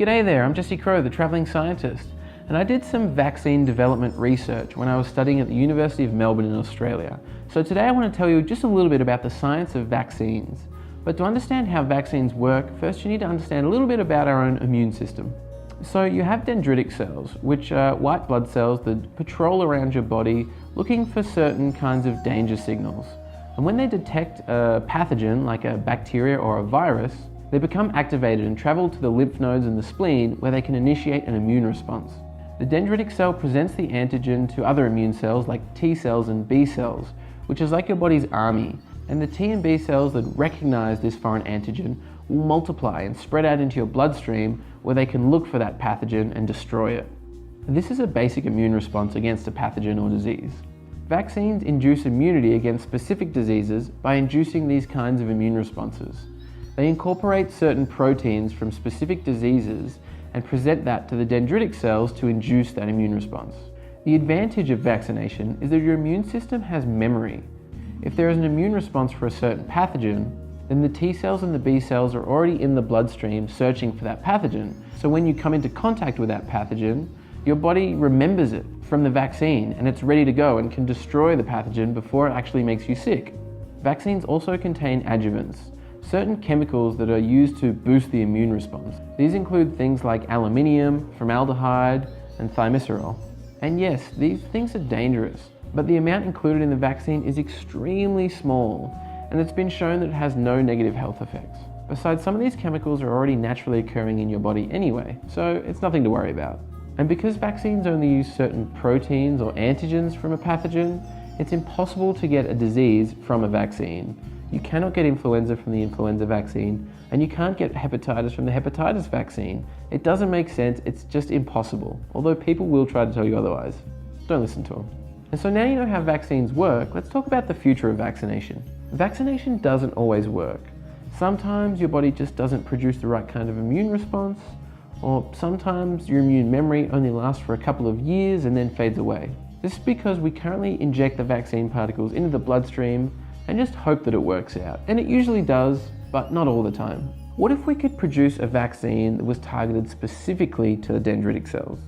G'day there, I'm Crowe, the travelling scientist, and I did some vaccine development research when I was studying at the University of Melbourne in Australia. So today I want to tell you just a little bit about the science of vaccines. But to understand how vaccines work, first you need to understand a little bit about our own immune system. So you have dendritic cells, which are white blood cells that patrol around your body looking for certain kinds of danger signals. And when they detect a pathogen like a bacteria or a virus, they become activated and travel to the lymph nodes and the spleen where they can initiate an immune response. The dendritic cell presents the antigen to other immune cells like T cells and B cells, which is like your body's army. And the T and B cells that recognize this foreign antigen will multiply and spread out into your bloodstream where they can look for that pathogen and destroy it. This is a basic immune response against a pathogen or disease. Vaccines induce immunity against specific diseases by inducing these kinds of immune responses. They incorporate certain proteins from specific diseases and present that to the dendritic cells to induce that immune response. The advantage of vaccination is that your immune system has memory. If there is an immune response for a certain pathogen, then the T cells and the B cells are already in the bloodstream searching for that pathogen. So when you come into contact with that pathogen, your body remembers it from the vaccine and it's ready to go and can destroy the pathogen before it actually makes you sick. Vaccines also contain adjuvants, certain chemicals that are used to boost the immune response. These include things like aluminium, formaldehyde, and thimerosal. And yes, these things are dangerous, but the amount included in the vaccine is extremely small, and it's been shown that it has no negative health effects. Besides, some of these chemicals are already naturally occurring in your body anyway, so it's nothing to worry about. And because vaccines only use certain proteins or antigens from a pathogen, it's impossible to get a disease from a vaccine. You cannot get influenza from the influenza vaccine, and you can't get hepatitis from the hepatitis vaccine. It doesn't make sense, it's just impossible, although people will try to tell you otherwise. Don't listen to them. And so now you know how vaccines work, let's talk about the future of vaccination. Vaccination doesn't always work. Sometimes your body just doesn't produce the right kind of immune response, or sometimes your immune memory only lasts for a couple of years and then fades away. This is because we currently inject the vaccine particles into the bloodstream and just hope that it works out. And it usually does, but not all the time. What if we could produce a vaccine that was targeted specifically to the dendritic cells?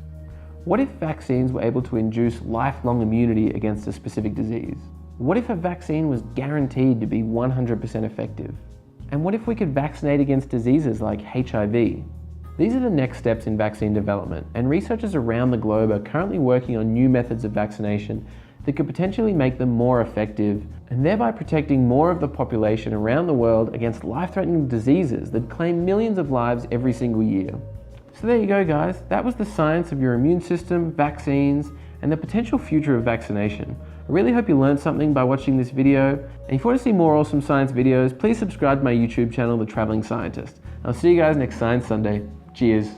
What if vaccines were able to induce lifelong immunity against a specific disease? What if a vaccine was guaranteed to be 100% effective? And what if we could vaccinate against diseases like HIV? These are the next steps in vaccine development, and researchers around the globe are currently working on new methods of vaccination that could potentially make them more effective and thereby protecting more of the population around the world against life-threatening diseases that claim millions of lives every single year. So there you go, guys. That was the science of your immune system, vaccines, and the potential future of vaccination. I really hope you learned something by watching this video, and if you want to see more awesome science videos, please subscribe to my YouTube channel, The Travelling Scientist. I'll see you guys next Science Sunday. Cheers.